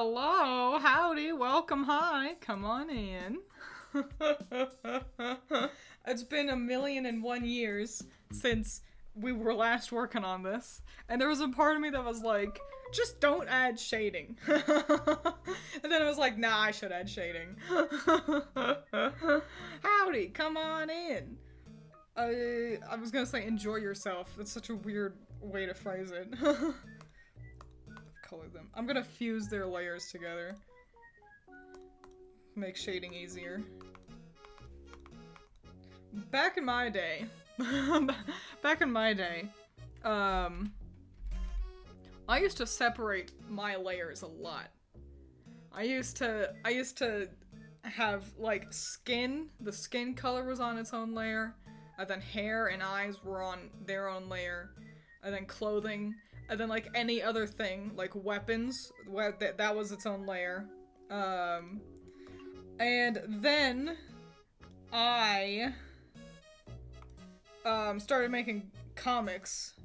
Hello, howdy, welcome, hi, come on in. It's been 1,000,001 years since we were last working on this, and there was a part of me that was like, just don't add shading. And then I was like, nah, I should add shading. Howdy, come on in. I was gonna say enjoy yourself. That's such a weird way to phrase it. Color them. I'm gonna fuse their layers together. Make shading easier. Back in my day, I used to separate my layers a lot. I used to have like skin. The skin color was on its own layer, and then hair and eyes were on their own layer, and then clothing, and then like any other thing, like weapons, that was its own layer. And then I started making comics,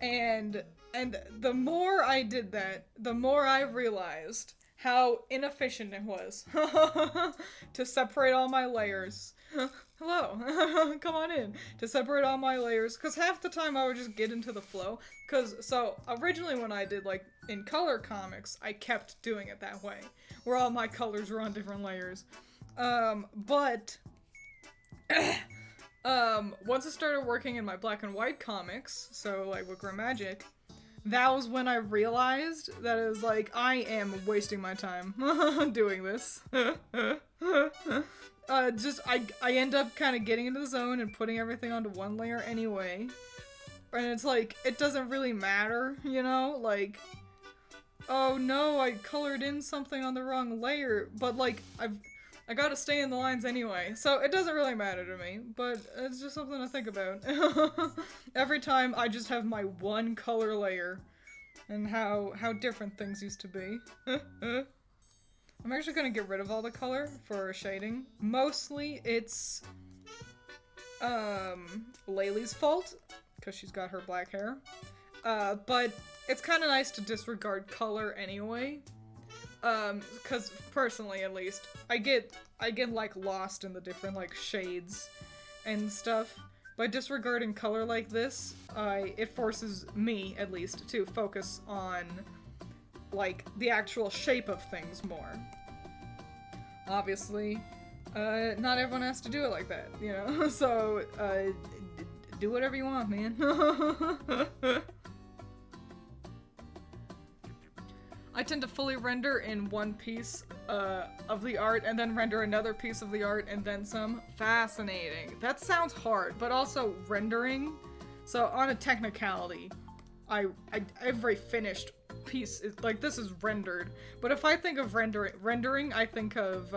and the more I did that, the more I realized how inefficient it was to separate all my layers. Hello, come on in. To separate all my layers, because half the time I would just get into the flow. So originally when I did like in color comics, I kept doing it that way, where all my colors were on different layers. But once I started working in my black and white comics, so like with Grim Magic, that was when I realized that it was like, I am wasting my time doing this. I end up kind of getting into the zone and putting everything onto one layer anyway. And it's like, it doesn't really matter, you know? Like, oh no, I colored in something on the wrong layer, but like, I gotta stay in the lines anyway, so it doesn't really matter to me, but it's just something to think about. Every time I just have my one color layer, and how different things used to be. I'm actually gonna get rid of all the color for shading. Mostly it's Laylee's fault, because she's got her black hair. But it's kind of nice to disregard color anyway. Because personally, at least, I get like lost in the different like shades and stuff. By disregarding color like this, it forces me, at least, to focus on like the actual shape of things more. Obviously, not everyone has to do it like that, you know. So, do whatever you want, man. I tend to fully render in one piece of the art and then render another piece of the art and then some. Fascinating. That sounds hard, but also rendering. So on a technicality, every finished piece is like, this is rendered. But if I think of rendering, I think of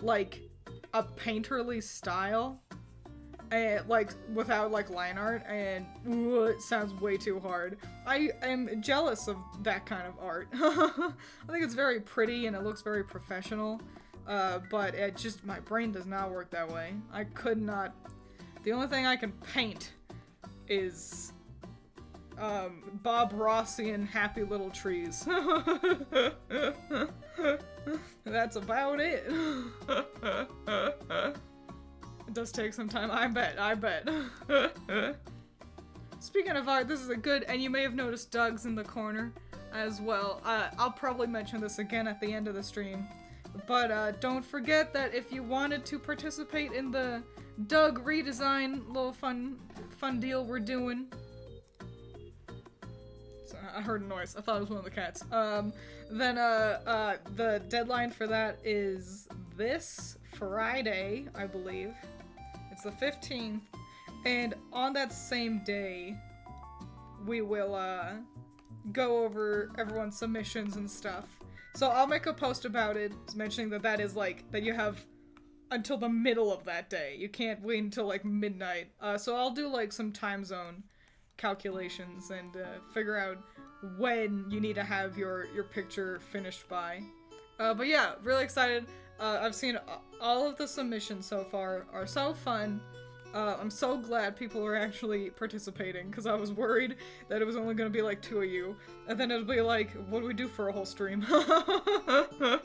like a painterly style. And, like, without, like, line art, and it sounds way too hard. I am jealous of that kind of art. I think it's very pretty, and it looks very professional, but it just, my brain does not work that way. I could not, the only thing I can paint is, Bob Rossian Happy Little Trees. That's about it. It does take some time, I bet. Speaking of art, this is a good, and you may have noticed Doug's in the corner as well. I'll probably mention this again at the end of the stream. But don't forget that if you wanted to participate in the Doug redesign little fun deal we're doing. So I heard a noise. I thought it was one of the cats. Then the deadline for that is this Friday, I believe. It's the 15th, and on that same day, we will, go over everyone's submissions and stuff. So I'll make a post about it, mentioning that is, like, that you have until the middle of that day. You can't wait until, like, midnight. So I'll do, like, some time zone calculations and, figure out when you need to have your picture finished by. But yeah, really excited. I've seen all of the submissions so far are so fun. I'm so glad people are actually participating, because I was worried that it was only going to be like 2 of you, and then it'll be like, what do we do for a whole stream? But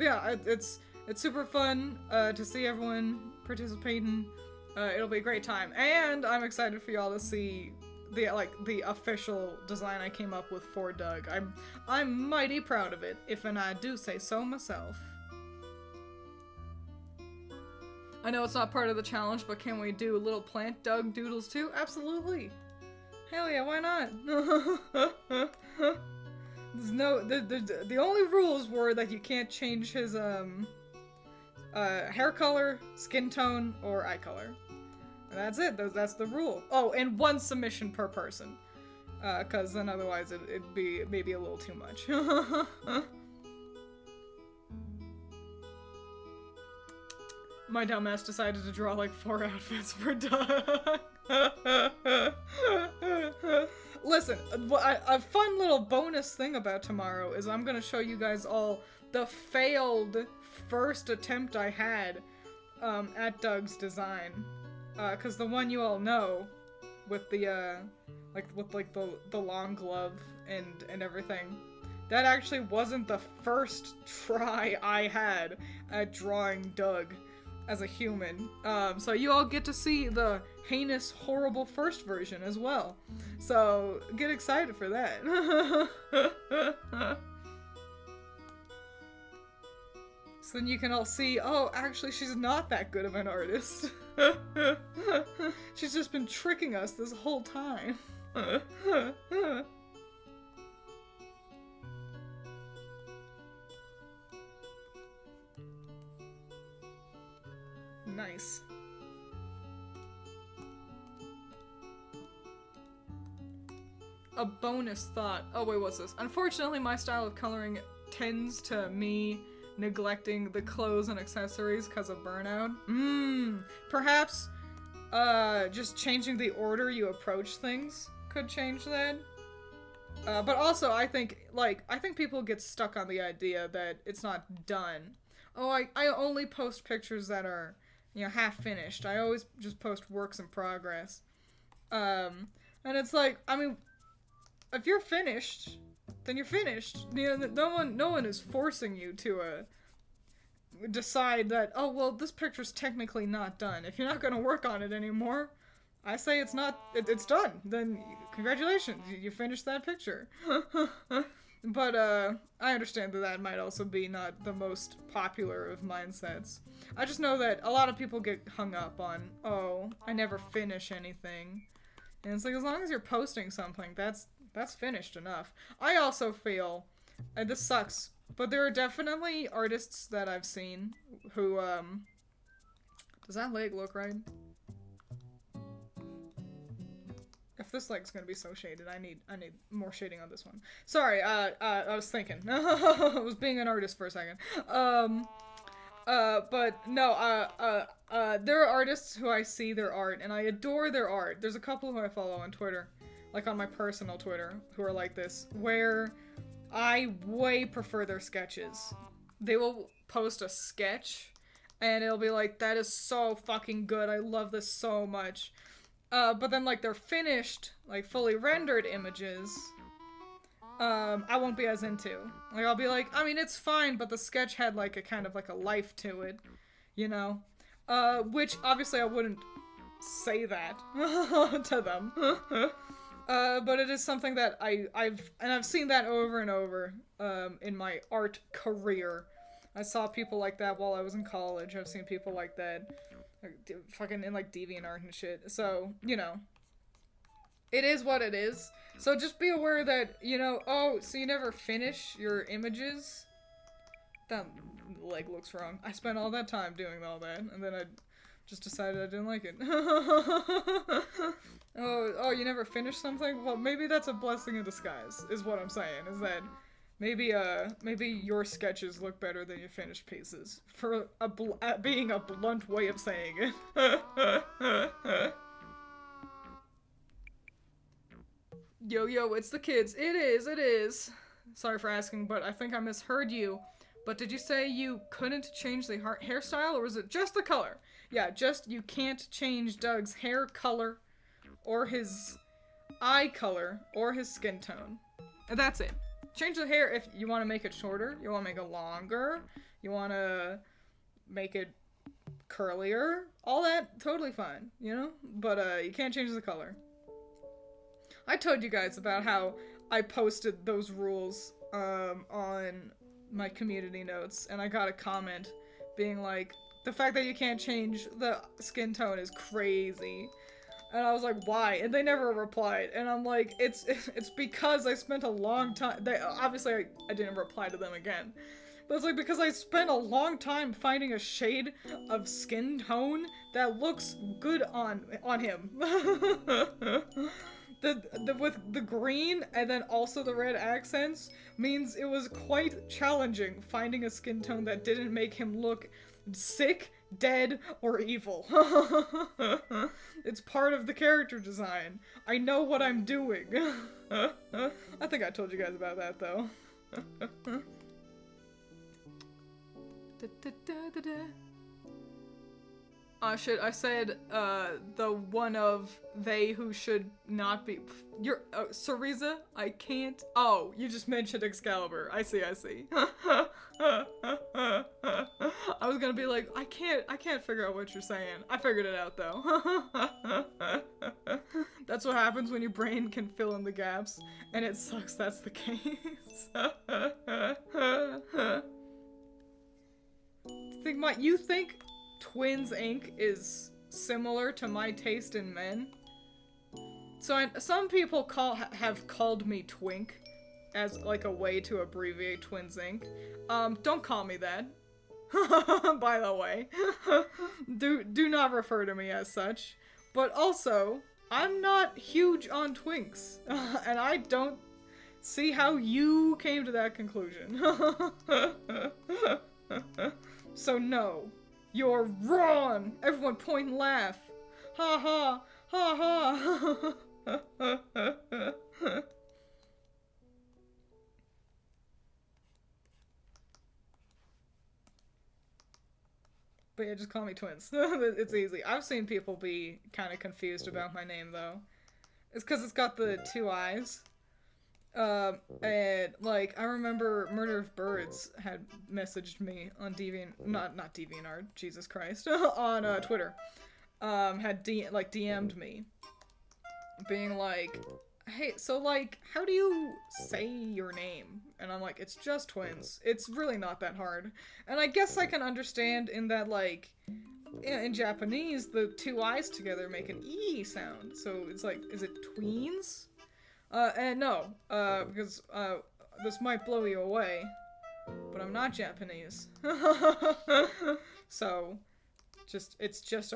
yeah, it's super fun to see everyone participating. It'll be a great time, and I'm excited for y'all to see the official design I came up with for Doug. I'm mighty proud of it, if and I do say so myself. I know it's not part of the challenge, but can we do little plant Doug doodles too? Absolutely. Hell yeah, why not? There's no the only rules were that you can't change his hair color, skin tone, or eye color. And that's it. That's the rule. Oh, and 1 submission per person. Cause then otherwise it'd be maybe a little too much. My dumbass decided to draw like 4 outfits for Doug. Listen, a fun little bonus thing about tomorrow is I'm gonna show you guys all the failed first attempt I had at Doug's design. Cause the one you all know, with the the long glove and everything, that actually wasn't the first try I had at drawing Doug as a human. So you all get to see the heinous, horrible first version as well. So get excited for that. So then you can all see, oh, actually she's not that good of an artist. She's just been tricking us this whole time. Nice. A bonus thought. Oh wait, what's this? Unfortunately, my style of coloring tends to me neglecting the clothes and accessories because of burnout. Perhaps just changing the order you approach things could change that. But also, I think people get stuck on the idea that it's not done. Oh, I only post pictures that are, half finished. I always just post works in progress. And it's like, I mean, if you're finished, then you're finished. No one is forcing you to decide that, oh, well, this picture's technically not done. If you're not gonna work on it anymore, I say it's done. Then congratulations, you finished that picture. But I understand that might also be not the most popular of mindsets. I just know that a lot of people get hung up on, oh, I never finish anything. And it's like, as long as you're posting something, that's finished enough. I also feel, and this sucks, but there are definitely artists that I've seen who, does that leg look right? If this leg's gonna be so shaded, I need more shading on this one. Sorry, I was thinking. I was being an artist for a second. But no, there are artists who I see their art, and I adore their art. There's a couple who I follow on Twitter, like on my personal Twitter, who are like this, where I way prefer their sketches. They will post a sketch, and it'll be like, that is so fucking good, I love this so much. But then, like, their finished, like, fully rendered images, I won't be as into. Like, I'll be like, I mean, it's fine, but the sketch had, like, a kind of, like, a life to it, which, obviously, I wouldn't say that to them. But it is something that I've seen that over and over, in my art career. I saw people like that while I was in college. I've seen people like that fucking in, like, DeviantArt and shit. So, it is what it is. So just be aware that, oh, so you never finish your images? That leg looks wrong. I spent all that time doing all that, and then I just decided I didn't like it. Oh, you never finished something? Well, maybe that's a blessing in disguise, is what I'm saying, is that maybe your sketches look better than your finished pieces, for being a blunt way of saying it. Yo, it's the kids. It is. Sorry for asking, but I think I misheard you. But did you say you couldn't change the hairstyle, or was it just the color? Yeah, just you can't change Doug's hair color, or his eye color, or his skin tone. And that's it. Change the hair if you want to make it shorter, you want to make it longer, you want to make it curlier, all that, totally fine, you know? But you can't change the color. I told you guys about how I posted those rules on my community notes, and I got a comment being like, the fact that you can't change the skin tone is crazy. And I was like, why? And they never replied. And I'm like, it's because I spent a long time, obviously I didn't reply to them again. But it's like, because I spent a long time finding a shade of skin tone that looks good on him. With the green and then also the red accents means it was quite challenging finding a skin tone that didn't make him look sick, dead, or evil. It's part of the character design. I know what I'm doing. I think I told you guys about that though. Shit, I said, the one of they who should not be- You're- Cereza? I can't- Oh, you just mentioned Excalibur. I see. I was gonna be like, I can't figure out what you're saying. I figured it out, though. That's what happens when your brain can fill in the gaps, and it sucks that's the case. You think Twiins Inc. is similar to my taste in men? So some people have called me Twink as like a way to abbreviate Twiins Inc. Don't call me that. By the way. do not refer to me as such. But also, I'm not huge on Twinks. And I don't see how you came to that conclusion. So no, you're wrong! Everyone point and laugh! Ha ha! Ha ha! But yeah, just call me Twiins. It's easy. I've seen people be kind of confused about my name though. It's because it's got the 2 eyes. And, like, I remember Murder of Birds had messaged me on not DeviantArt, Jesus Christ, on, Twitter. Had DM'd me, being like, hey, so, like, how do you say your name? And I'm like, it's just Twiins. It's really not that hard. And I guess I can understand in that, like, in Japanese, the 2 eyes together make an E sound. So it's like, is it Twiins? And no, because, this might blow you away, but I'm not Japanese. So, it's just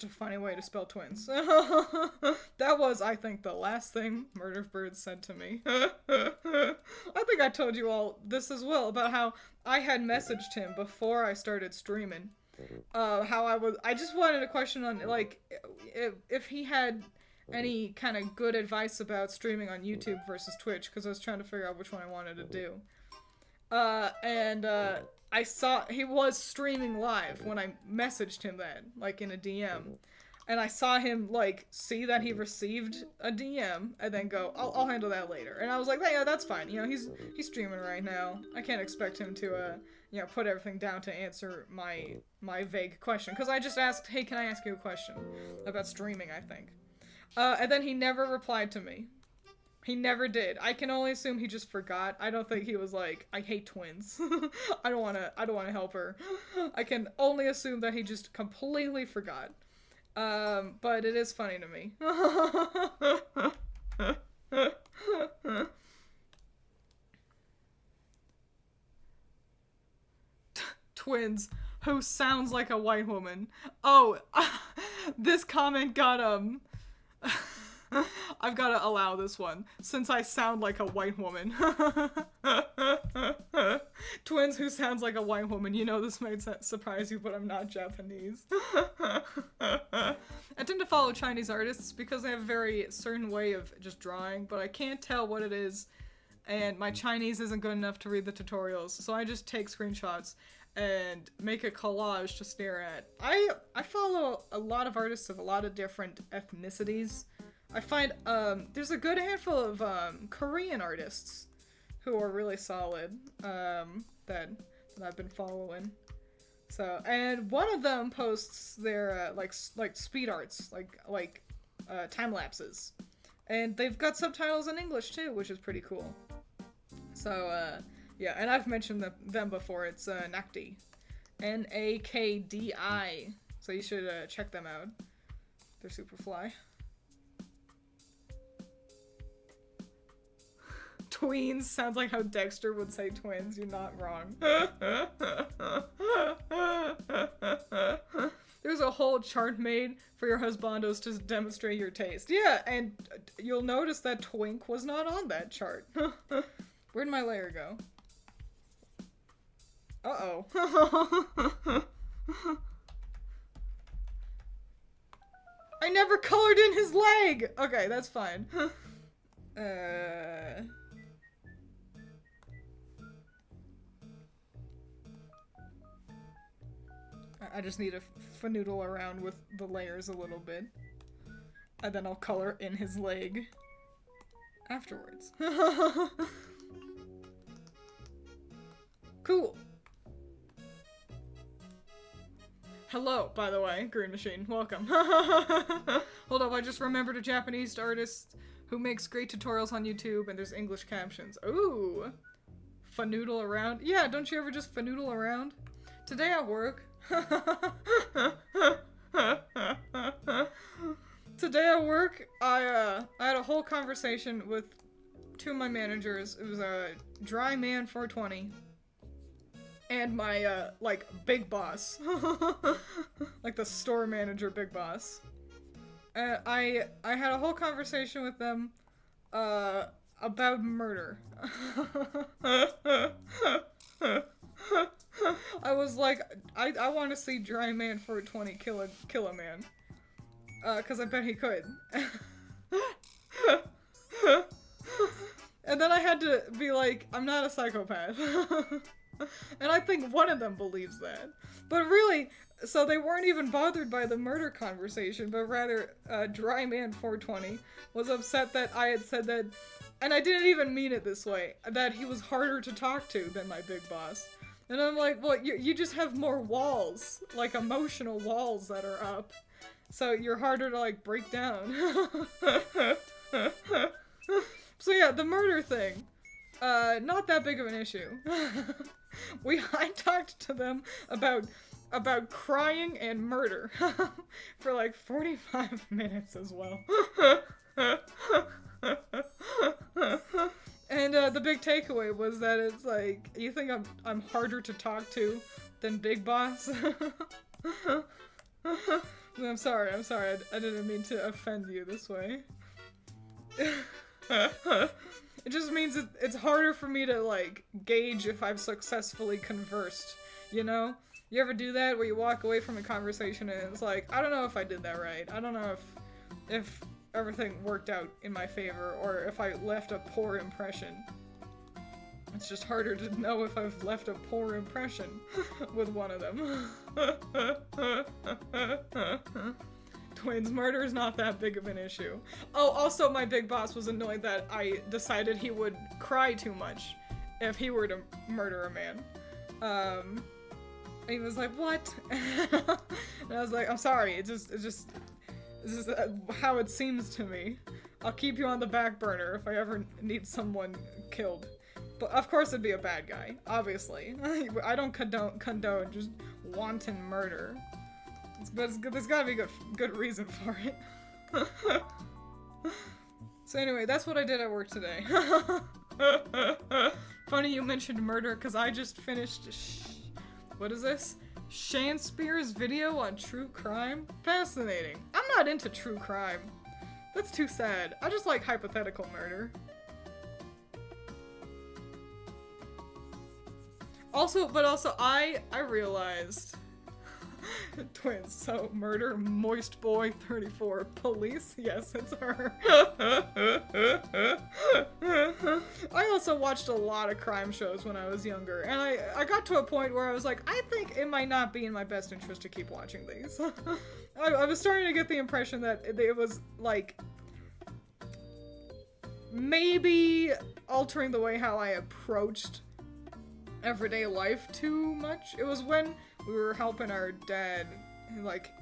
a funny way to spell twins. That was, I think, the last thing Murder of Birds said to me. I think I told you all this as well, about how I had messaged him before I started streaming. I just wanted a question on, like, if he had any kind of good advice about streaming on YouTube versus Twitch, because I was trying to figure out which one I wanted to do. I saw he was streaming live when I messaged him then, like in a DM. And I saw him, like, see that he received a DM, and then go, I'll handle that later. And I was like, yeah, that's fine. You know, he's streaming right now. I can't expect him to, you know, put everything down to answer my vague question. Because I just asked, hey, can I ask you a question about streaming, I think. And then he never replied to me. He never did. I can only assume he just forgot. I don't think he was like, I hate twins. I don't wanna help her. I can only assume that he just completely forgot. But it is funny to me. Twins who sounds like a white woman. Oh, this comment got, I've got to allow this one, since I sound like a white woman. Twins who sounds like a white woman. You know this might surprise you, but I'm not Japanese. I tend to follow Chinese artists because they have a very certain way of just drawing, but I can't tell what it is and my Chinese isn't good enough to read the tutorials, so I just take screenshots and make a collage to stare at. I follow a lot of artists of a lot of different ethnicities. I find there's a good handful of Korean artists who are really solid that I've been following. So, and one of them posts their like speed arts, like time lapses, and they've got subtitles in English too, which is pretty cool. So yeah, and I've mentioned them before. It's Nakdi, Nakdi. So you should check them out. They're super fly. Twiins sounds like how Dexter would say twins. You're not wrong. There's a whole chart made for your husbandos to demonstrate your taste. Yeah, and you'll notice that Twink was not on that chart. Where'd my layer go? Uh-oh. I never colored in his leg! Okay, that's fine. I just need to fanoodle around with the layers a little bit. And then I'll color in his leg afterwards. Cool. Hello, by the way, Green Machine. Welcome. Hold up, I just remembered a Japanese artist who makes great tutorials on YouTube, and there's English captions. Ooh. Fanoodle around. Yeah, don't you ever just fanoodle around? Today at work. Today at work, I had a whole conversation with two of my managers. It was a Dry Man 420 and my like big boss, like the store manager big boss. I had a whole conversation with them about murder. I was like, I want to see Dry Man 420 kill a man. Cause I bet he could. And then I had to be like, I'm not a psychopath. And I think one of them believes that. But really, so they weren't even bothered by the murder conversation, but rather, Dry Man 420 was upset that I had said that, and I didn't even mean it this way, that he was harder to talk to than my big boss. And I'm like, well, you just have more walls, like emotional walls that are up. So you're harder to, like, break down. So yeah, the murder thing. Not that big of an issue. I talked to them about crying and murder for like 45 minutes as well. And the big takeaway was that it's like, you think I'm harder to talk to than Big Boss? I'm sorry, I didn't mean to offend you this way. It just means it's harder for me to, like, gauge if I've successfully conversed, you know? You ever do that where you walk away from a conversation and it's like, I don't know if I did that right. I don't know if everything worked out in my favor or if I left a poor impression. It's just harder to know if I've left a poor impression with one of them. Twiins murder is not that big of an issue. Oh, also my big boss was annoyed that I decided he would cry too much if he were to murder a man. He was like, what? And I was like, I'm sorry, it's just how it seems to me. I'll keep you on the back burner if I ever need someone killed. But of course it'd be a bad guy, obviously. I don't condone just wanton murder. But there's gotta be good reason for it. So anyway, that's what I did at work today. Funny you mentioned murder, because I just finished what is this? Shanspeare's video on true crime? Fascinating. I'm not into true crime. That's too sad. I just like hypothetical murder. Also, I realized Twins. So, murder, moist boy, 34. Police? Yes, it's her. I also watched a lot of crime shows when I was younger, and I got to a point where I was like, I think it might not be in my best interest to keep watching these. I was starting to get the impression that it was, like, maybe altering the way how I approached everyday life too much. It was when we were helping our dad, like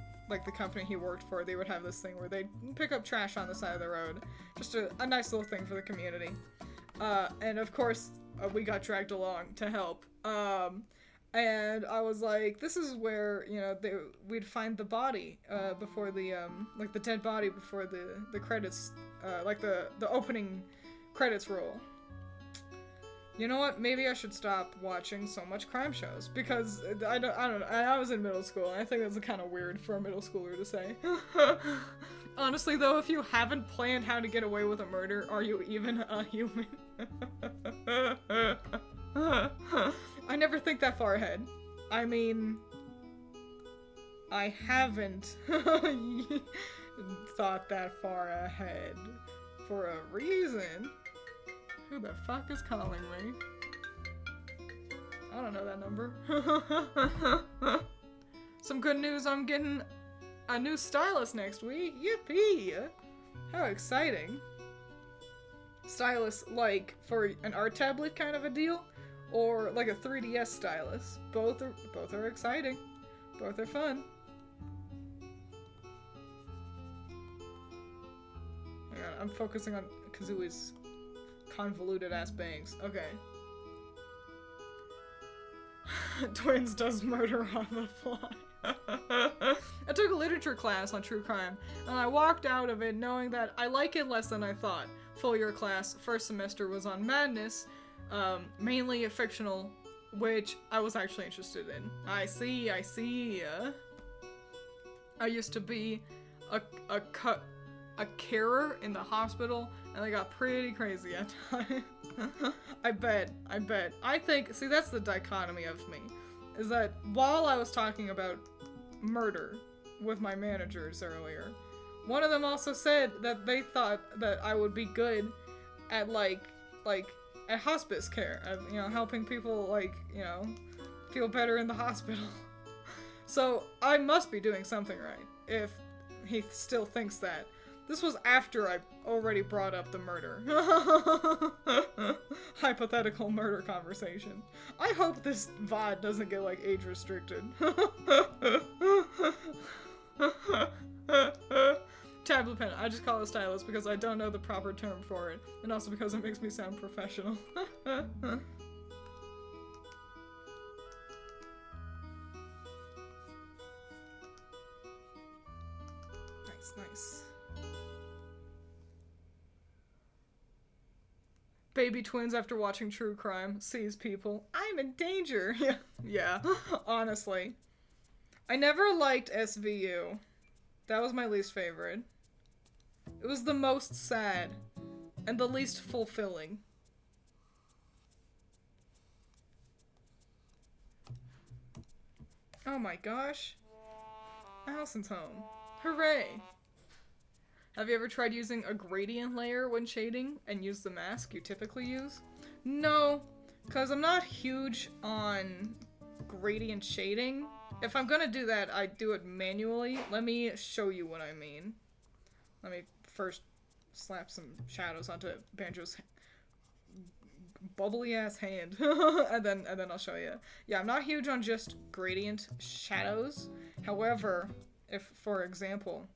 the company he worked for, they would have this thing where they'd pick up trash on the side of the road. Just a nice little thing for the community. And of course, we got dragged along to help. And I was like, this is where, you know, we'd find the body, before the, like the dead body before the credits, like the opening credits roll. You know what? Maybe I should stop watching so much crime shows, because I don't know. I was in middle school, and I think that's kind of weird for a middle schooler to say. Honestly, though, if you haven't planned how to get away with a murder, are you even a human? I never think that far ahead. I mean, I haven't thought that far ahead for a reason. Who the fuck is calling me? I don't know that number. Some good news, I'm getting a new stylus next week. Yippee! How exciting. Stylus, like, for an art tablet kind of a deal? Or like a 3DS stylus. Both are exciting. Both are fun. Hang on, I'm focusing on Kazooie's convoluted ass bangs. Okay. Twiins does murder on the fly. I took a literature class on true crime, and I walked out of it knowing that I like it less than I thought. Full year class, first semester was on madness, mainly a fictional, which I was actually interested in. I see. I used to be a carer in the hospital, and they got pretty crazy at times. I bet. I think, see, that's the dichotomy of me, is that while I was talking about murder with my managers earlier, one of them also said that they thought that I would be good at, like, at hospice care, at, you know, helping people, like, you know, feel better in the hospital. So, I must be doing something right, if he still thinks that. This was after I already brought up the murder. Hypothetical murder conversation. I hope this VOD doesn't get, like, age restricted. Tablet pen. I just call it stylus because I don't know the proper term for it, and also because it makes me sound professional. Nice. Baby twins after watching true crime sees people. I'm in danger. Yeah, honestly. I never liked SVU. That was my least favorite. It was the most sad and the least fulfilling. Oh my gosh. Allison's home. Hooray! Have you ever tried using a gradient layer when shading and use the mask you typically use? No, because I'm not huge on gradient shading. If I'm gonna do that, I do it manually. Let me show you what I mean. Let me first slap some shadows onto Banjo's bubbly ass hand, and then I'll show you. Yeah, I'm not huge on just gradient shadows. However, if, for example,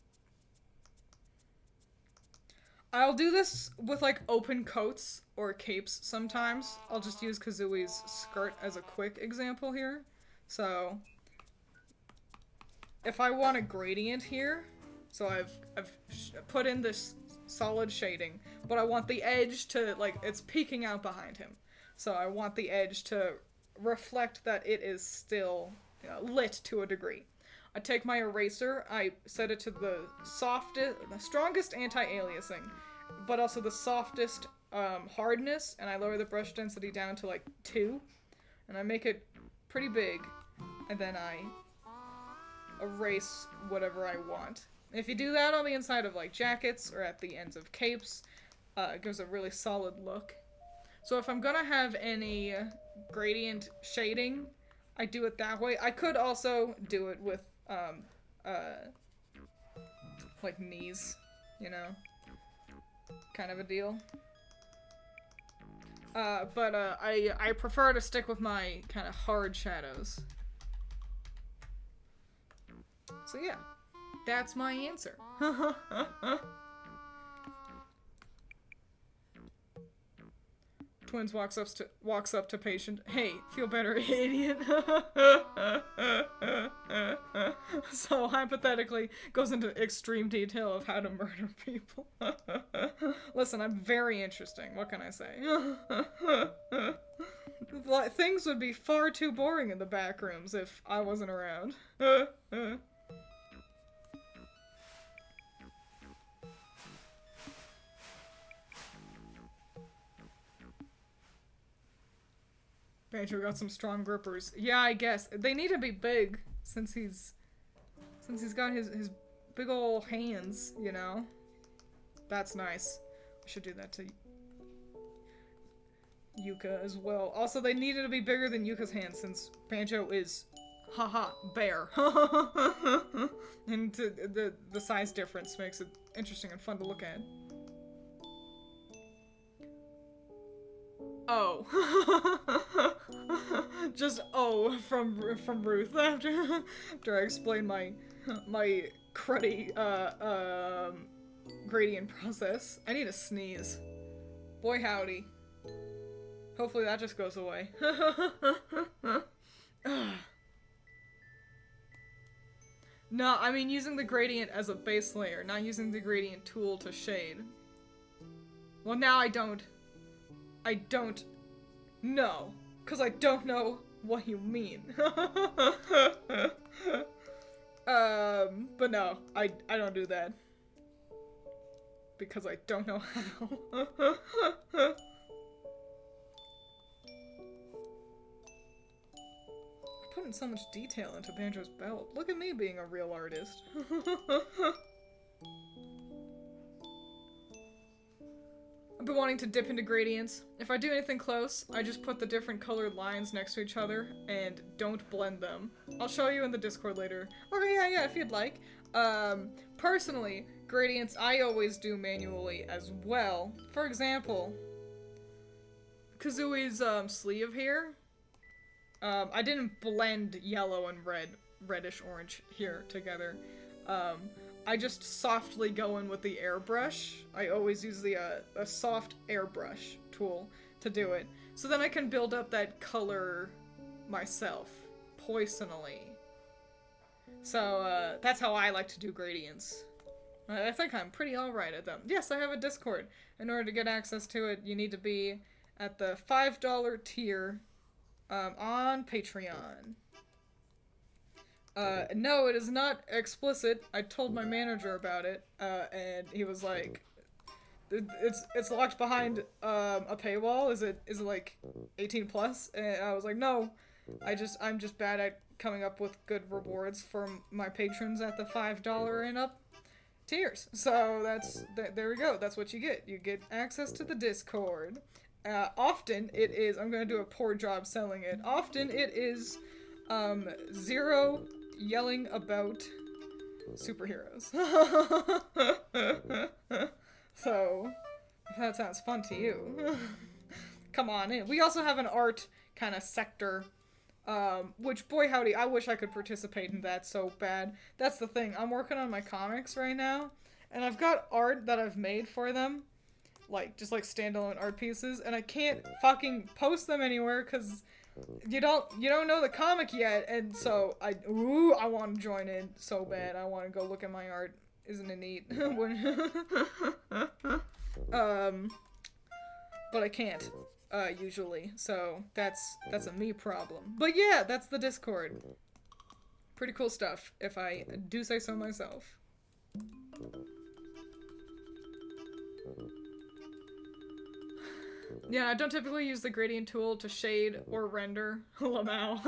I'll do this with, like, open coats or capes sometimes. I'll just use Kazooie's skirt as a quick example here. So, if I want a gradient here, so I've put in this solid shading, but I want the edge to, like, it's peeking out behind him. So I want the edge to reflect that it is still, you know, lit to a degree. I take my eraser, I set it to the strongest anti-aliasing, but also the softest hardness, and I lower the brush density down to, like, 2, and I make it pretty big, and then I erase whatever I want. If you do that on the inside of like jackets or at the ends of capes, it gives a really solid look. So if I'm gonna have any gradient shading, I do it that way. I could also do it with like knees, you know, kind of a deal. But I prefer to stick with my kind of hard shadows. So yeah, that's my answer. Twiins walks up to patient. Hey, feel better, idiot. So hypothetically goes into extreme detail of how to murder people. Listen, I'm very interesting. What can I say? Things would be far too boring in the back rooms if I wasn't around. Banjo got some strong grippers. Yeah, I guess. They need to be big, since he's got his big ol' hands, you know? That's nice. I should do that to Yooka as well. Also, they needed to be bigger than Yuka's hands, since Banjo is, haha, bear. And the size difference makes it interesting and fun to look at. Oh. Just oh from Ruth after I explain my cruddy gradient process. I need a sneeze. Boy howdy. Hopefully that just goes away. No, I mean using the gradient as a base layer, not using the gradient tool to shade. Well, now I don't know, because I don't know what you mean. But no, I don't do that. Because I don't know how. I put in so much detail into Banjo's belt. Look at me being a real artist. I've been wanting to dip into gradients. If I do anything close, I just put the different colored lines next to each other and don't blend them. I'll show you in the Discord later. Okay, yeah, if you'd like. Personally, gradients I always do manually as well. For example, Kazooie's sleeve here. I didn't blend yellow and reddish orange here together. I just softly go in with the airbrush. I always use the a soft airbrush tool to do it. So then I can build up that color myself, poisonally. So that's how I like to do gradients. I think I'm pretty alright at them. Yes, I have a Discord. In order to get access to it, you need to be at the $5 tier on Patreon. No, it is not explicit. I told my manager about it, and he was like, it's locked behind, a paywall. Is it like 18 plus? And I was like, no, I'm just bad at coming up with good rewards for my patrons at the $5 and up tiers. So there we go. That's what you get. You get access to the Discord. Often it is, I'm gonna do a poor job selling it. Often it is, zero yelling about superheroes. So, if that sounds fun to you, come on in. We also have an art kind of sector, which, boy howdy, I wish I could participate in that so bad. That's the thing, I'm working on my comics right now, and I've got art that I've made for them, just standalone art pieces, and I can't fucking post them anywhere, because you don't know the comic yet, and so I want to join in so bad. I want to go look at my art. Isn't it neat? But I can't, usually, so that's a me problem. But yeah, that's the Discord. Pretty cool stuff, if I do say so myself. Yeah, I don't typically use the gradient tool to shade or render. Lamau.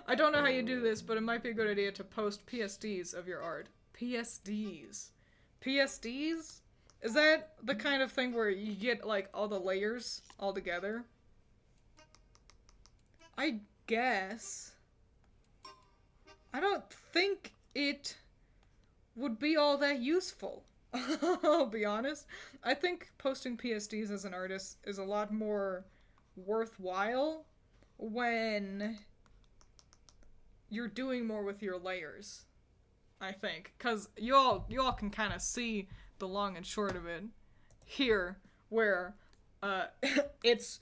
I don't know how you do this, but it might be a good idea to post PSDs of your art. PSDs. PSDs? Is that the kind of thing where you get, like, all the layers all together? I guess. I don't think it would be all that useful. I'll be honest. I think posting PSDs as an artist is a lot more worthwhile when you're doing more with your layers. I think, because you all can kind of see the long and short of it here, where it's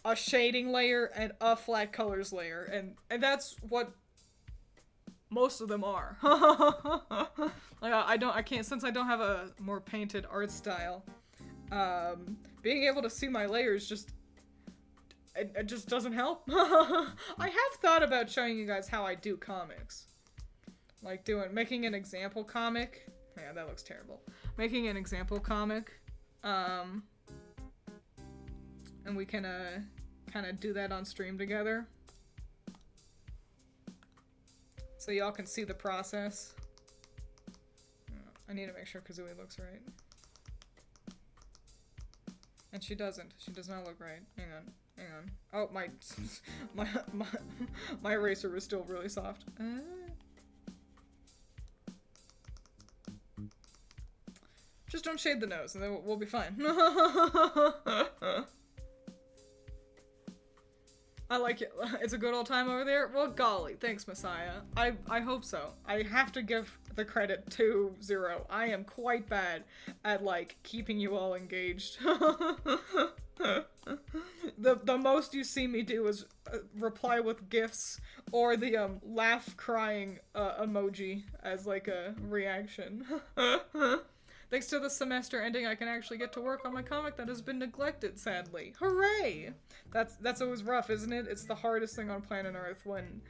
a shading layer and a flat colors layer, and that's what most of them are. Like, I can't, since I don't have a more painted art style, being able to see my layers just doesn't help. I have thought about showing you guys how I do comics. Like making an example comic. Yeah, that looks terrible. Making an example comic, and we can, kind of do that on stream together. So y'all can see the process. I need to make sure Kazooie looks right. And she doesn't. She does not look right. Hang on. Oh, my eraser was still really soft. Just don't shade the nose and then we'll be fine. I like it. It's a good old time over there. Well, golly, thanks, Messiah. I hope so. I have to give the credit to Zero. I am quite bad at, like, keeping you all engaged. The most you see me do is reply with gifs or the laugh crying emoji as, like, a reaction. Thanks to the semester ending, I can actually get to work on my comic that has been neglected, sadly. Hooray! That's always rough, isn't it? It's the hardest thing on planet Earth when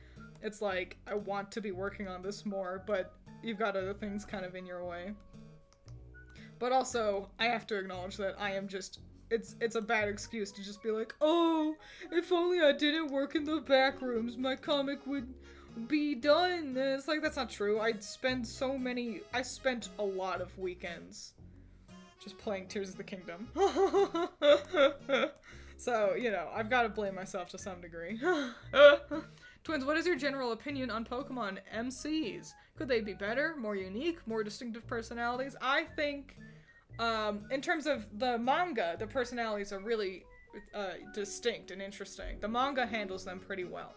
it's like, I want to be working on this more, but you've got other things kind of in your way. But also, I have to acknowledge that I am just, it's a bad excuse to just be like, oh, if only I didn't work in the back rooms, my comic would be done. And it's like, that's not true. I spent a lot of weekends just playing Tears of the Kingdom. So, you know, I've got to blame myself to some degree. Twiins, what is your general opinion on Pokemon MCs? Could they be better, more unique, more distinctive personalities? I think, in terms of the manga, the personalities are really distinct and interesting. The manga handles them pretty well.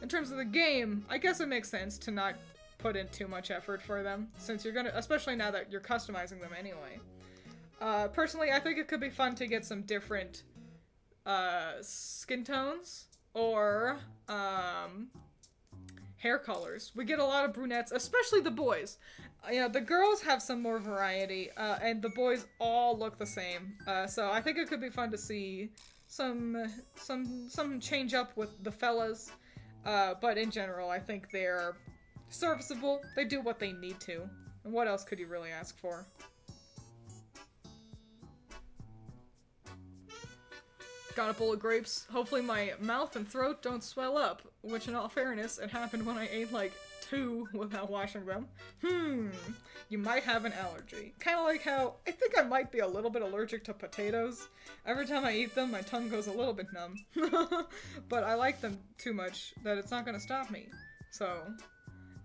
In terms of the game, I guess it makes sense to not put in too much effort for them, since you're gonna, especially now that you're customizing them anyway. Personally, I think it could be fun to get some different skin tones or hair colors. We get a lot of brunettes, especially the boys. You know, the girls have some more variety, and the boys all look the same. So I think it could be fun to see some change up with the fellas. But in general, I think they're serviceable. They do what they need to. And what else could you really ask for? Got a bowl of grapes. Hopefully my mouth and throat don't swell up, which in all fairness, it happened when I ate like 2 without washing them. You might have an allergy. Kind of like how I think I might be a little bit allergic to potatoes. Every time I eat them, my tongue goes a little bit numb. But I like them too much that it's not gonna stop me. So,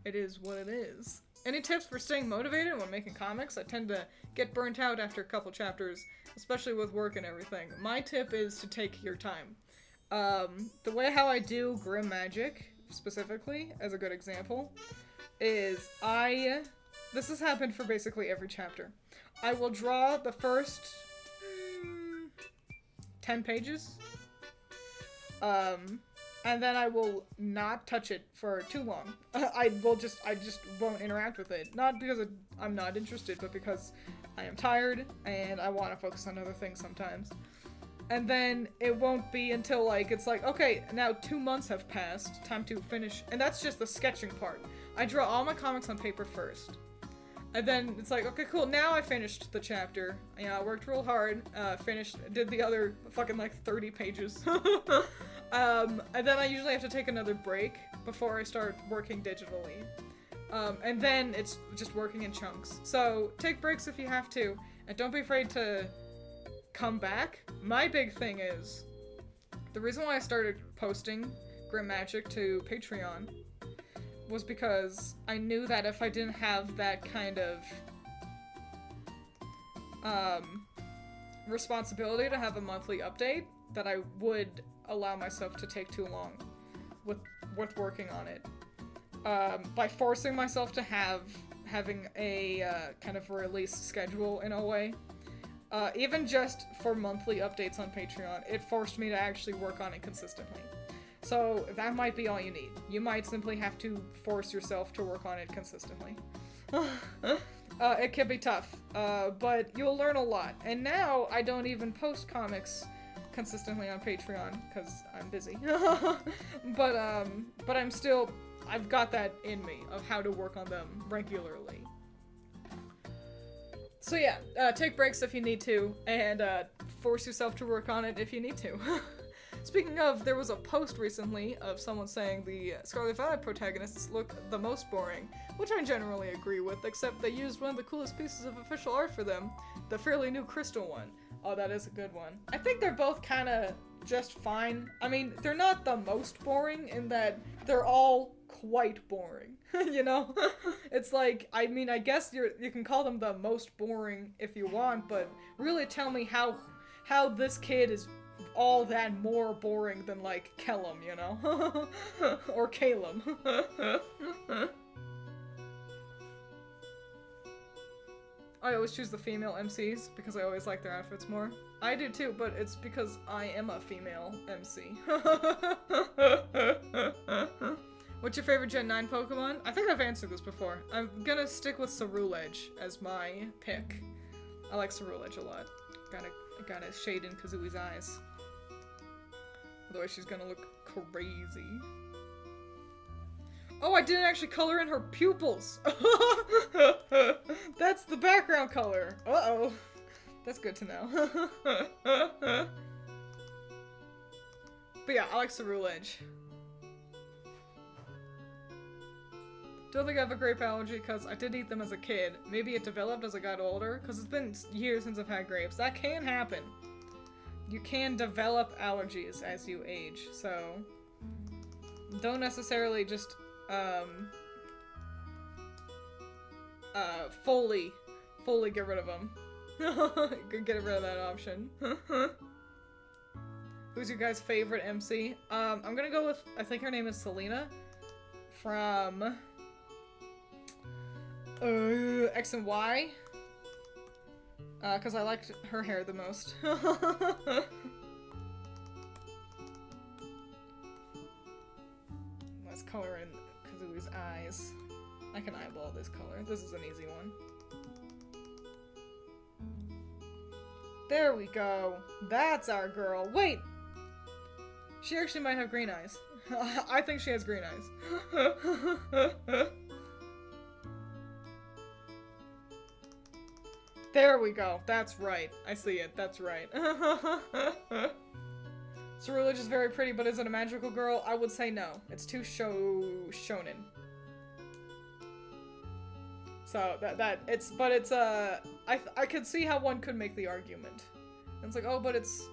it is what it is. Any tips for staying motivated when making comics? I tend to get burnt out after a couple chapters, especially with work and everything. My tip is to take your time. The way how I do Grim Magic, specifically, as a good example, is this has happened for basically every chapter. I will draw the first 10 pages, and then I will not touch it for too long. I just won't interact with it. Not because I'm not interested, but because I am tired and I want to focus on other things sometimes. And then it won't be until like, it's like, okay, now 2 months have passed, time to finish. And that's just the sketching part. I draw all my comics on paper first. And then it's like, okay, cool, now I finished the chapter. You know, I worked real hard, did the other fucking like 30 pages. And then I usually have to take another break before I start working digitally. And then it's just working in chunks. So take breaks if you have to, and don't be afraid to come back. My big thing is, the reason why I started posting Grim Magic to Patreon was because I knew that if I didn't have that kind of responsibility to have a monthly update, that I would allow myself to take too long with working on it. By forcing myself to having a kind of release schedule in a way, even just for monthly updates on Patreon, it forced me to actually work on it consistently. So that might be all you need. You might simply have to force yourself to work on it consistently. It can be tough, but you'll learn a lot. And now I don't even post comics consistently on Patreon because I'm busy. But I've got that in me of how to work on them regularly. So yeah, take breaks if you need to, and force yourself to work on it if you need to. Speaking of, there was a post recently of someone saying the Scarlet Violet protagonists look the most boring, which I generally agree with, except they used one of the coolest pieces of official art for them, the fairly new crystal one. Oh, that is a good one. I think they're both kinda just fine. I mean, they're not the most boring in that they're all quite boring, you know? It's like, I mean, I guess you can call them the most boring if you want, but really tell me how this kid is all that more boring than, like, Kellum, you know? Or Calum. I always choose the female MCs because I always like their outfits more. I do too, but it's because I am a female MC. What's your favorite Gen 9 Pokemon? I think I've answered this before. I'm gonna stick with Ceruledge as my pick. I like Ceruledge a lot. Got a shade in Kazooie's eyes. Otherwise she's gonna look crazy. Oh, I didn't actually color in her pupils! That's the background color! Uh-oh. That's good to know. But yeah, I like Ceruledge. Don't think I have a grape allergy because I did eat them as a kid. Maybe it developed as I got older, because it's been years since I've had grapes. That can happen. You can develop allergies as you age, so don't necessarily just fully get rid of them. Get rid of that option. Who's your guys' favorite MC? I'm gonna go with, I think her name is Selena from X and Y. Cause I liked her hair the most. Let's color in Kazooie's eyes. I can eyeball this color. This is an easy one. There we go. That's our girl. Wait! She actually might have green eyes. I think she has green eyes. There we go. That's right. I see it. That's right. Ceruledge is very pretty, but is it a magical girl? I would say no. It's too shonen. So I could see how one could make the argument. And it's like, oh, but it's,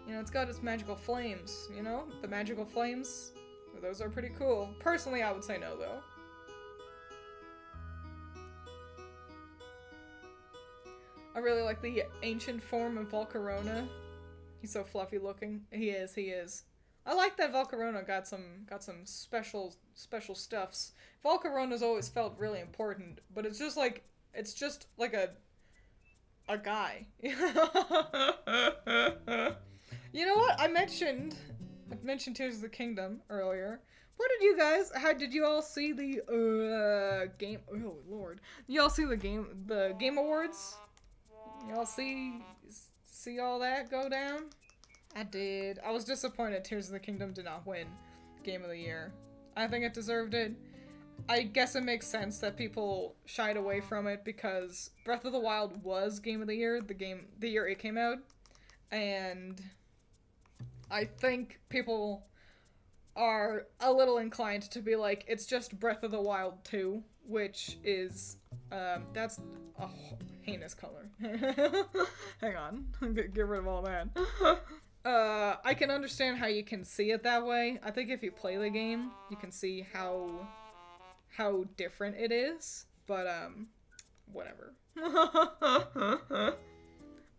you know, it's got its magical flames, you know? The magical flames, those are pretty cool. Personally, I would say no, though. I really like the ancient form of Volcarona. He's so fluffy looking. He is. I like that Volcarona got some special stuffs. Volcarona's always felt really important, but it's just like a guy. You know what? I mentioned Tears of the Kingdom earlier. What did you guys? How did you all see the game? Oh Lord! You all see the game awards? Y'all see all that go down? I did. I was disappointed Tears of the Kingdom did not win Game of the Year. I think it deserved it. I guess it makes sense that people shied away from it because Breath of the Wild was Game of the Year, the year it came out, and I think people are a little inclined to be like, it's just Breath of the Wild 2, which is, that's a heinous color. Hang on, get rid of all that. I can understand how you can see it that way. I think if you play the game, you can see how different it is, but, whatever.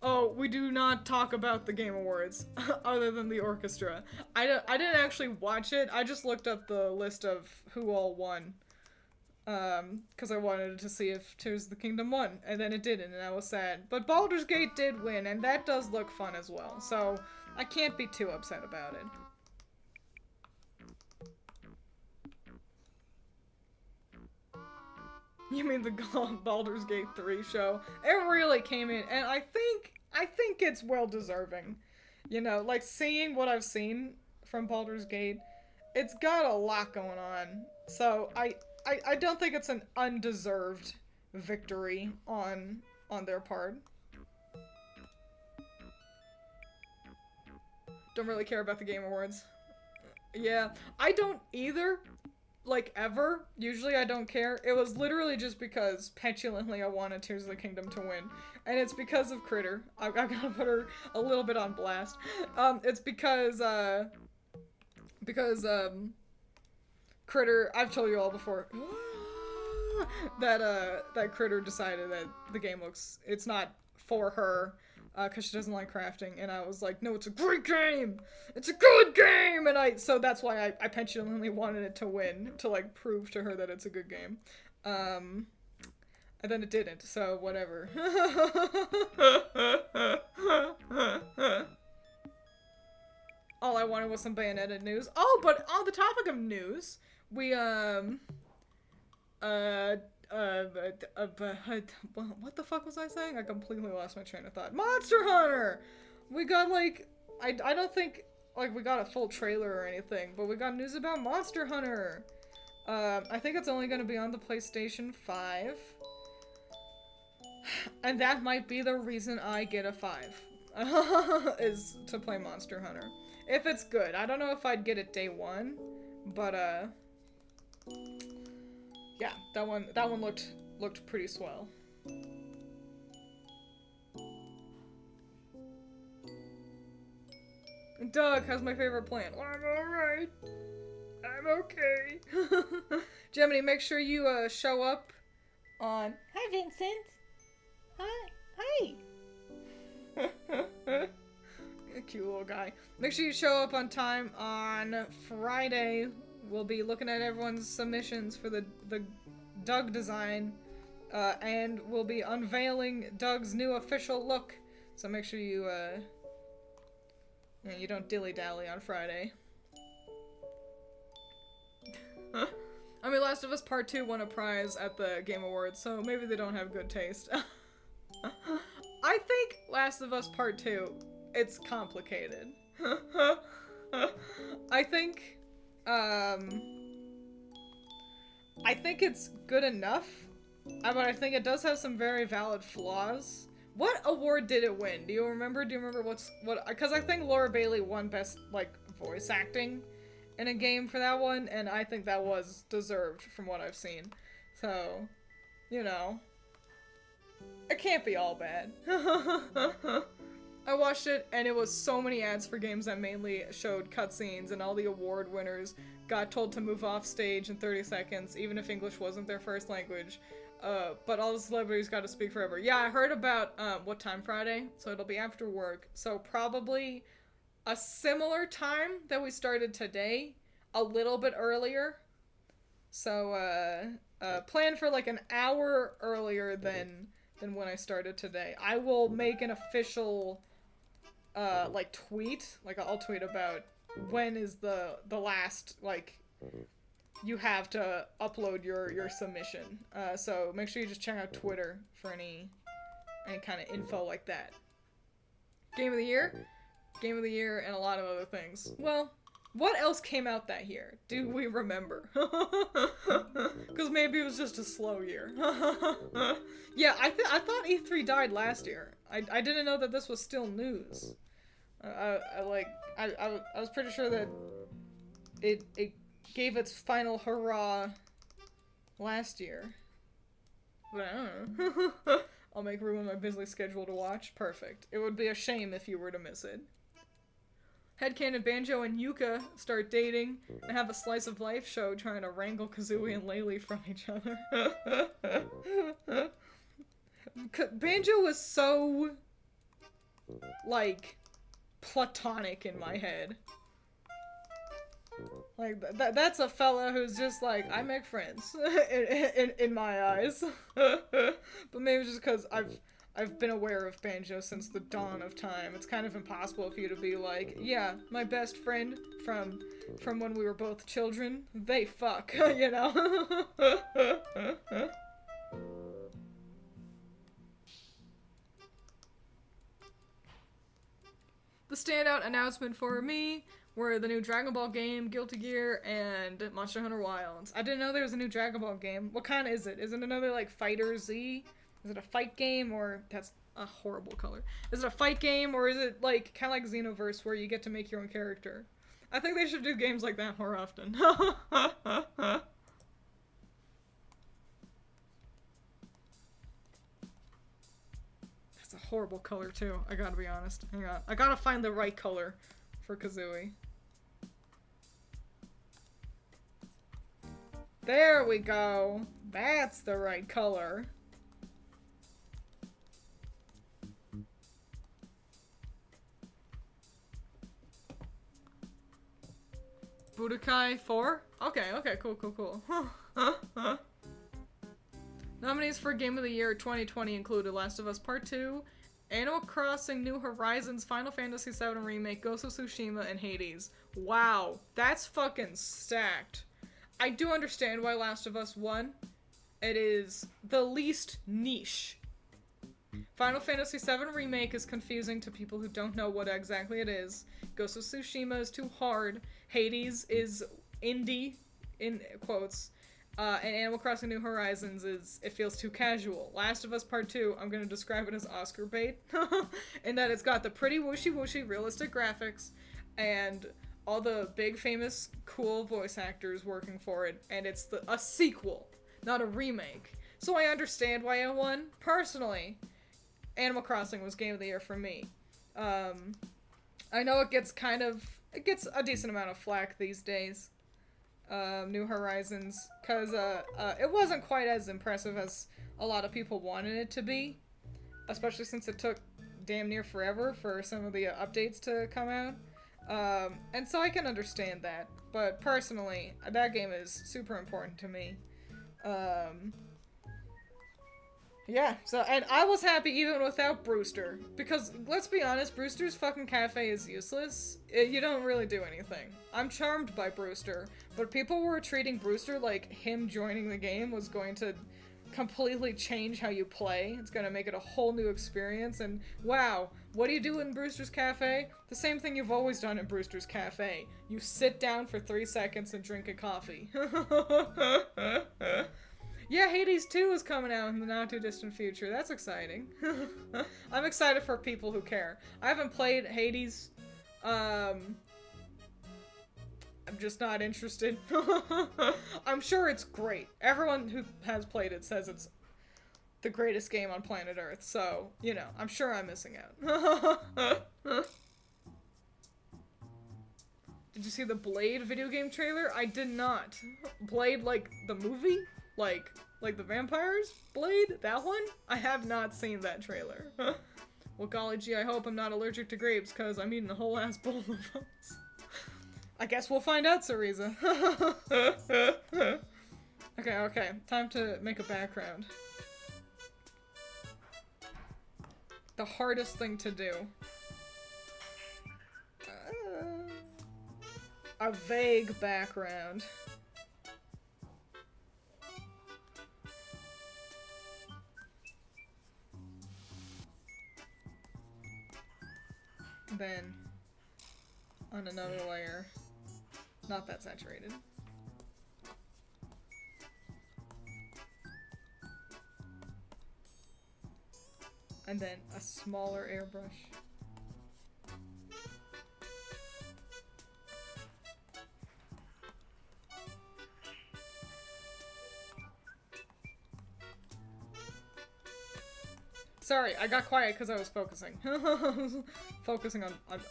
Oh, we do not talk about the Game Awards, other than the orchestra. I didn't actually watch it, I just looked up the list of who all won. Because I wanted to see if Tears of the Kingdom won, and then it didn't, and I was sad. But Baldur's Gate did win, and that does look fun as well, so I can't be too upset about it. You mean the Baldur's Gate 3 show? It really came in, and I think it's well deserving. You know, like seeing what I've seen from Baldur's Gate, it's got a lot going on. So I don't think it's an undeserved victory on their part. Don't really care about the Game Awards. Yeah, I don't either. Like, ever. Usually I don't care. It was literally just because, petulantly, I wanted Tears of the Kingdom to win. And it's because of Critter. I've gotta put her a little bit on blast. It's because Critter, I've told you all before, that Critter decided that the game it's not for her, because she doesn't like crafting, and I was like, no, it's a great game! It's a good game! And so that's why I petulantly wanted it to win, to, like, prove to her that it's a good game. And then it didn't, so whatever. All I wanted was some Bayonetta news. Oh, but on the topic of news, we, what the fuck was I saying? I completely lost my train of thought. Monster Hunter! We got, like, I don't think, like, we got a full trailer or anything, but we got news about Monster Hunter! I think it's only gonna be on the PlayStation 5. And that might be the reason I get a 5. Is to play Monster Hunter. If it's good. I don't know if I'd get it day one, but, yeah, that one looked pretty swell. Doug has my favorite plant. Well, I'm alright. I'm okay. Gemini, make sure you show up on. Hi, Vincent. Hi. Cute little guy. Make sure you show up on time on Friday. We'll be looking at everyone's submissions for the Doug design, and we'll be unveiling Doug's new official look. So make sure you don't dilly-dally on Friday. I mean, Last of Us Part 2 won a prize at the Game Awards, so maybe they don't have good taste. I think Last of Us Part 2, it's complicated. I think it's good enough, but I think it does have some very valid flaws. What award did it win? Do you remember? What? Because I think Laura Bailey won Best, like, Voice Acting in a game for that one, and I think that was deserved from what I've seen. So, you know, it can't be all bad. I watched it, and it was so many ads for games that mainly showed cutscenes, and all the award winners got told to move off stage in 30 seconds, even if English wasn't their first language. But all the celebrities got to speak forever. Yeah, I heard about, what time Friday? So it'll be after work. So probably a similar time that we started today, a little bit earlier. So, plan for like an hour earlier than when I started today. I will make an official, like, tweet. Like, I'll tweet about when is the last, like, you have to upload your submission. So make sure you just check out Twitter for any kind of info like that. Game of the Year, and a lot of other things. Well, what else came out that year? Do we remember? Because Because maybe it was just a slow year. Yeah, I thought E3 died last year. I didn't know that this was still news. I was pretty sure that it gave its final hurrah last year. But I don't know. I'll make room in my busy schedule to watch. Perfect. It would be a shame if you were to miss it. Headcanon Banjo and Yuka start dating and have a slice of life show trying to wrangle Kazooie and Laylee from each other. Banjo was so, like, platonic in my head. Like, that's a fella who's just like, I make friends, in my eyes. But maybe just because I've been aware of Banjo since the dawn of time. It's kind of impossible for you to be like, yeah, my best friend from when we were both children, they fuck, you know? The standout announcement for me were the new Dragon Ball game, Guilty Gear, and Monster Hunter Wilds. I didn't know there was a new Dragon Ball game. What kind is it? Is it another, like, Fighter Z? Is it a fight game, or... That's a horrible color. Is it a fight game, or is it, like, kind of like Xenoverse, where you get to make your own character? I think they should do games like that more often. That's a horrible color, too. I gotta be honest. Hang on. I gotta find the right color for Kazooie. There we go. That's the right color. Budokai 4? Okay, cool. Nominees for Game of the Year 2020 included Last of Us Part 2, Animal Crossing New Horizons, Final Fantasy VII Remake, Ghost of Tsushima, and Hades. Wow, that's fucking stacked. I do understand why Last of Us won. It is the least niche. Final Fantasy VII Remake is confusing to people who don't know what exactly it is. Ghost of Tsushima is too hard. Hades is indie, in quotes. And Animal Crossing New Horizons it feels too casual. Last of Us Part 2, I'm gonna describe it as Oscar bait. In that it's got the pretty whooshy realistic graphics, and all the big famous cool voice actors working for it, and it's a sequel, not a remake. So I understand why it won. Personally, Animal Crossing was Game of the Year for me. I know it gets a decent amount of flack these days. New Horizons, because it wasn't quite as impressive as a lot of people wanted it to be, especially since it took damn near forever for some of the updates to come out. And so I can understand that, but personally, that game is super important to me. Yeah, so, and I was happy even without Brewster, because, let's be honest, Brewster's fucking cafe is useless. You don't really do anything. I'm charmed by Brewster, but people were treating Brewster like him joining the game was going to completely change how you play. It's gonna make it a whole new experience, and wow, what do you do in Brewster's Cafe? The same thing you've always done in Brewster's Cafe. You sit down for 3 seconds and drink a coffee. Yeah, Hades 2 is coming out in the not-too-distant future. That's exciting. I'm excited for people who care. I haven't played Hades. I'm just not interested. I'm sure it's great. Everyone who has played it says it's the greatest game on planet Earth, so, you know, I'm sure I'm missing out. Did you see the Blade video game trailer? I did not. Blade, like, the movie? Like the vampires? Blade? That one? I have not seen that trailer. Well, golly gee, I hope I'm not allergic to grapes, because I'm eating a whole ass bowl of those. I guess we'll find out, Cereza. Okay. Time to make a background. The hardest thing to do. A vague background. Then, on another layer, not that saturated. And then a smaller airbrush. Sorry, I got quiet because I was focusing. Focusing on I was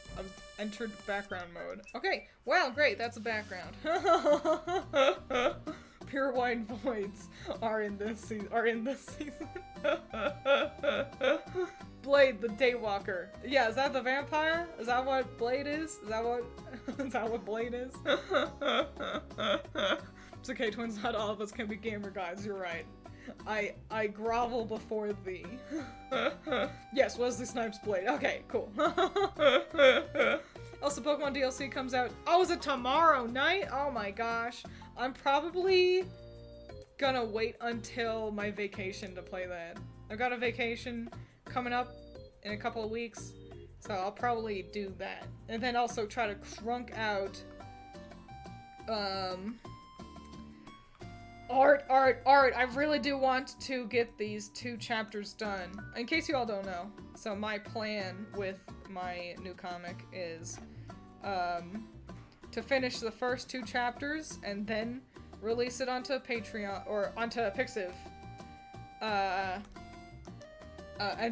entered background mode. Okay, wow, great, that's a background. Pure white voids are in this season. Blade, the Daywalker. Yeah, is that the vampire? Is that what Blade is? Is that what Blade is? It's okay, Twins, not all of us can be gamer guys, you're right. I grovel before thee. Yes, Wesley Snipes Blade. Okay, cool. Also, Pokemon DLC comes out. Oh, is it tomorrow night? Oh my gosh. I'm probably gonna wait until my vacation to play that. I've got a vacation coming up in a couple of weeks, so I'll probably do that. And then also try to crunk out, art. I really do want to get these 2 chapters done. In case you all don't know. So my plan with my new comic is, to finish the first 2 chapters and then release it onto Patreon, or onto Pixiv. And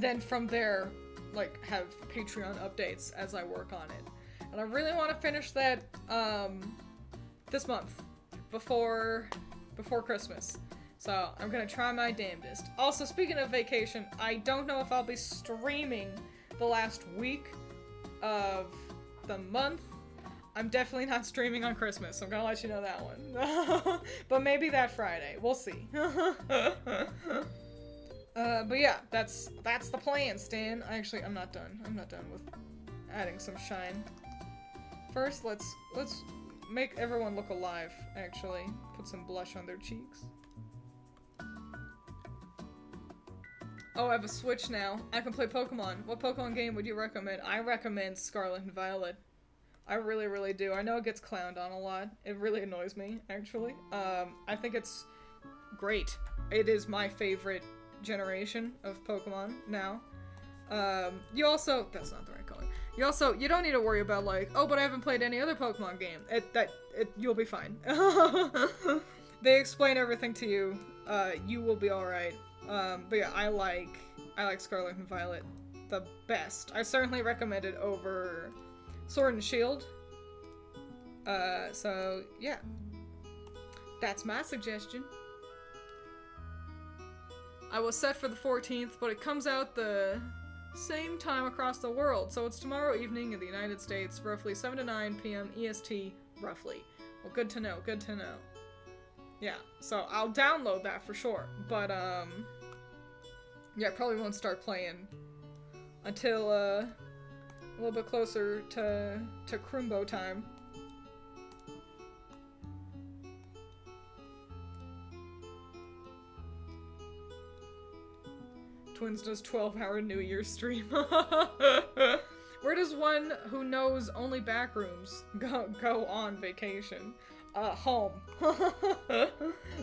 then from there, like, have Patreon updates as I work on it. And I really want to finish that, this month. Before Christmas. So, I'm gonna try my damnedest. Also, speaking of vacation, I don't know if I'll be streaming the last week of the month. I'm definitely not streaming on Christmas, so I'm gonna let you know that one. But maybe that Friday. We'll see. But yeah, that's the plan, Stan. I'm not done. I'm not done with adding some shine. First, let's make everyone look alive, actually. Put some blush on their cheeks. Oh, I have a Switch now. I can play Pokemon. What Pokemon game would you recommend? I recommend Scarlet and Violet. I really, really do. I know it gets clowned on a lot. It really annoys me, actually. I think it's great. It is my favorite generation of Pokemon now. You also... That's not the right color. You don't need to worry about, like, oh, but I haven't played any other Pokemon game. You'll be fine. They explain everything to you. You will be alright. But yeah, I like Scarlet and Violet the best. I certainly recommend it over Sword and Shield. So, yeah. That's my suggestion. I was set for the 14th, but it comes out the same time across the world, so it's tomorrow evening in the United States, roughly 7 to 9 p.m. EST, roughly. Well, good to know, good to know. Yeah, so I'll download that for sure, but, yeah, I probably won't start playing until, a little bit closer to Crumbo time. Twiins does 12-hour New Year's stream. Where does one who knows only back rooms go on vacation? Home.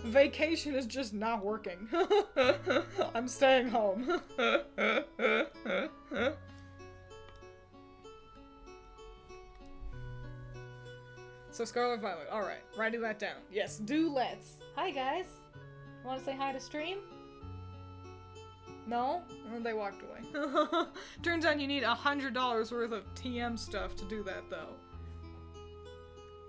Vacation is just not working. I'm staying home. So Scarlet Violet, alright, writing that down. Yes, do let's. Hi guys. Wanna say hi to stream? No? Well, they walked away. Turns out you need $100 worth of TM stuff to do that, though.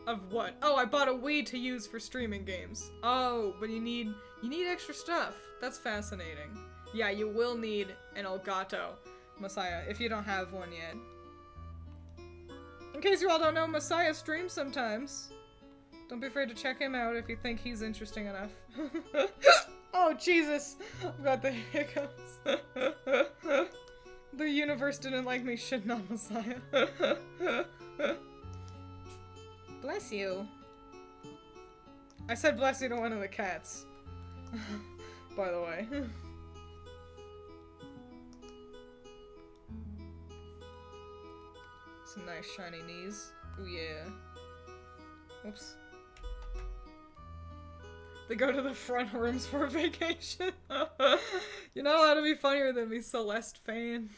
Of what? Oh, I bought a Wii to use for streaming games. Oh, but you need extra stuff. That's fascinating. Yeah, you will need an Elgato Messiah if you don't have one yet. In case you all don't know, Messiah streams sometimes. Don't be afraid to check him out if you think he's interesting enough. Oh, Jesus! I've got the hiccups. The universe didn't like me shitting on Messiah. Bless you. I said bless you to one of the cats. By the way. Some nice shiny knees. Ooh, yeah. Whoops. They go to the front rooms for a vacation. You're not allowed to be funnier than me, Celeste fan.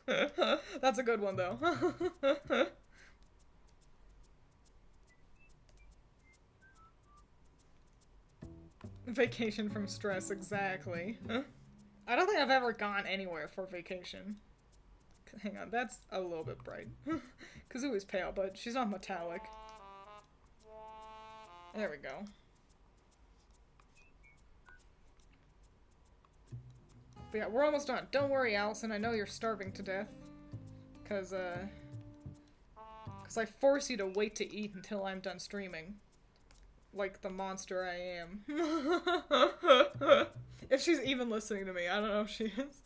That's a good one, though. Vacation from stress, exactly. I don't think I've ever gone anywhere for vacation. Hang on, that's a little bit bright. Kazooie's pale, but she's not metallic. There we go. But yeah, we're almost done. Don't worry, Allison, I know you're starving to death. Cause I force you to wait to eat until I'm done streaming. Like the monster I am. If she's even listening to me, I don't know if she is.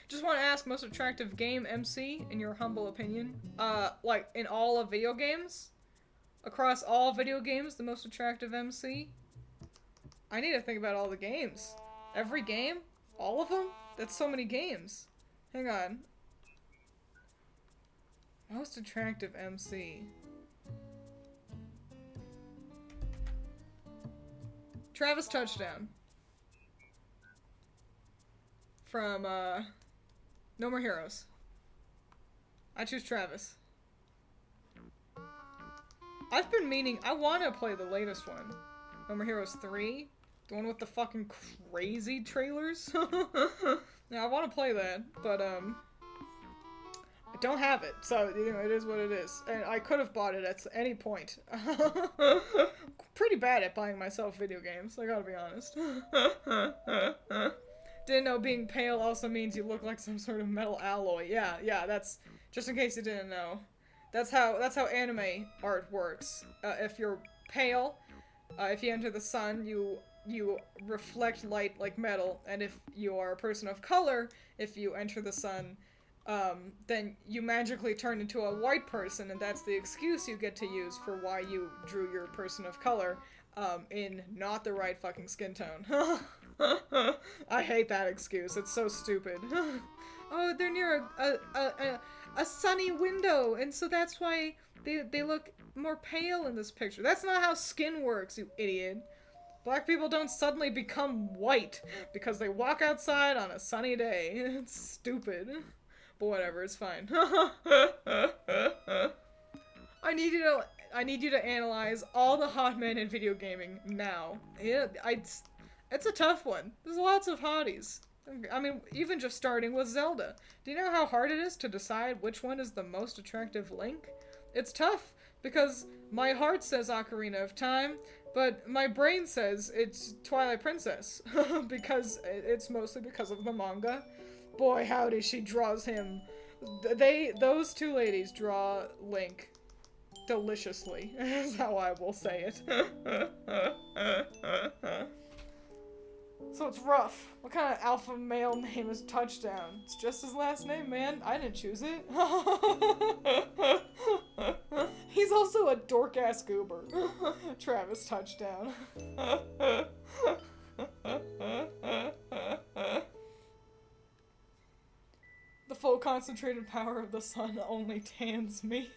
Just want to ask, most attractive game MC, in your humble opinion? Like, in all of video games? Across all video games, the most attractive MC? I need to think about all the games. Every game? All of them? That's so many games. Hang on. Most attractive MC. Travis Touchdown. From, No More Heroes. I choose Travis. I've been meaning, I want to play the latest one. No More Heroes 3. The one with the fucking crazy trailers. Yeah, I want to play that, but, I don't have it, so, you know, it is what it is. And I could have bought it at any point. Pretty bad at buying myself video games, I gotta be honest. Didn't know being pale also means you look like some sort of metal alloy. Yeah, that's, just in case you didn't know. That's how anime art works. If you're pale, if you enter the sun, you reflect light like metal, and if you are a person of color, if you enter the sun, then you magically turn into a white person, and that's the excuse you get to use for why you drew your person of color, in not the right fucking skin tone. I hate that excuse, it's so stupid. Oh, they're near a sunny window, and so that's why they look more pale in this picture. That's not how skin works, you idiot. Black people don't suddenly become white because they walk outside on a sunny day. It's stupid. But whatever, it's fine. I need you to analyze all the hot men in video gaming now. Yeah, it's a tough one. There's lots of hotties. I mean, even just starting with Zelda. Do you know how hard it is to decide which one is the most attractive Link? It's tough, because my heart says Ocarina of Time, but my brain says it's Twilight Princess, because it's mostly because of the manga. Boy, howdy, she draws him. Those two ladies draw Link deliciously, is how I will say it. So it's rough. What kind of alpha male name is Touchdown? It's just his last name, man. I didn't choose it. He's also a dork-ass goober. Travis Touchdown. The full concentrated power of the sun only tans me.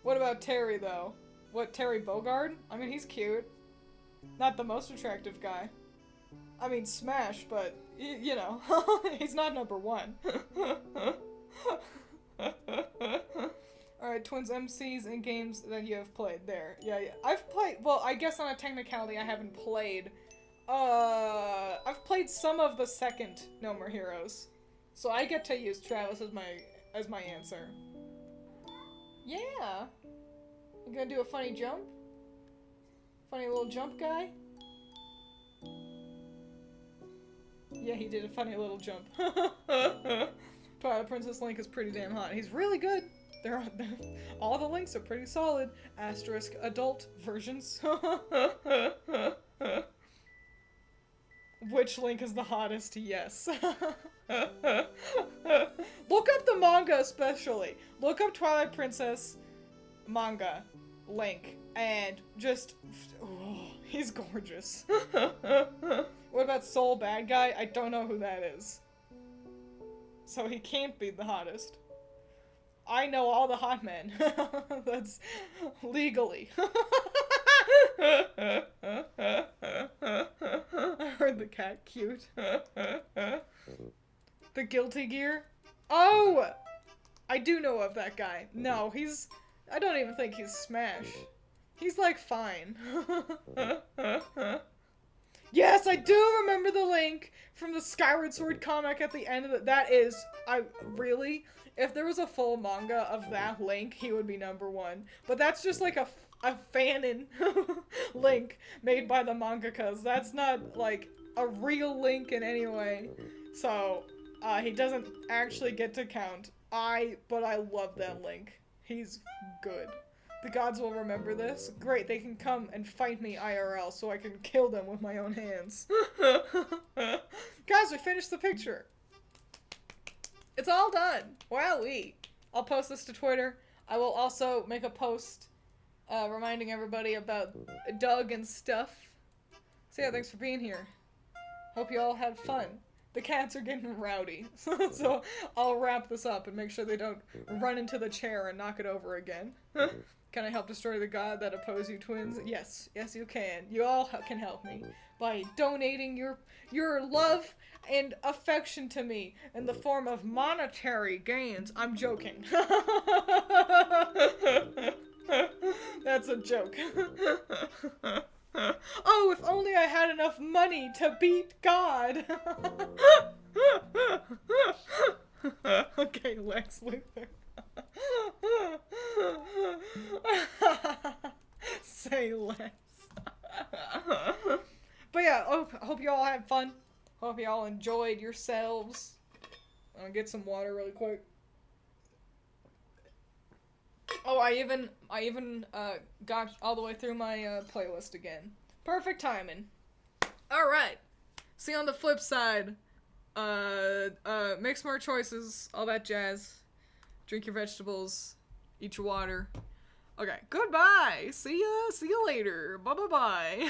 What about Terry, though? What, Terry Bogard? I mean, he's cute. Not the most attractive guy. I mean, Smash, but, you know, he's not number one. Alright, Twiins MCs and games that you have played. There. Yeah. I've played, well, I guess on a technicality I haven't played. I've played some of the second No More Heroes. So I get to use Travis as my answer. Yeah. You gonna do a funny jump? Funny little jump guy? Yeah, he did a funny little jump. Twilight Princess Link is pretty damn hot. He's really good. All the Links are pretty solid. Asterisk adult versions. Which Link is the hottest? Yes. Look up the manga especially. Look up Twilight Princess manga Link and just he's gorgeous. What about Soul Bad Guy? I don't know who that is, so he can't be the hottest. I know all the hot men. That's legally. I heard the cat cute. The Guilty Gear? Oh! I do know of that guy. No, I don't even think he's Smash. He's like fine. Yes, I do remember the Link from the Skyward Sword comic at the end of it. That is, really, if there was a full manga of that Link, he would be #1. But that's just like a fanon Link made by the mangakas. That's not like a real Link in any way. So, he doesn't actually get to count. But I love that Link. He's good. The gods will remember this. Great, they can come and fight me IRL so I can kill them with my own hands. Guys, we finished the picture. It's all done. Wowee. I'll post this to Twitter. I will also make a post reminding everybody about Doug and stuff. So yeah, thanks for being here. Hope you all had fun. The cats are getting rowdy, so I'll wrap this up and make sure they don't run into the chair and knock it over again. Can I help destroy the god that oppose you, Twiins? Yes, yes you can. You all can help me by donating your love and affection to me in the form of monetary gains. I'm joking. That's a joke. Oh, if only I had enough money to beat God. Okay, Lex Luthor. Say less. But yeah, I hope you all had fun. Hope you all enjoyed yourselves. I'll get some water really quick. Oh, I even got all the way through my playlist again. Perfect timing. All right. See you on the flip side. Make smart choices, all that jazz. Drink your vegetables, eat your water. Okay, goodbye. See ya later. Bye.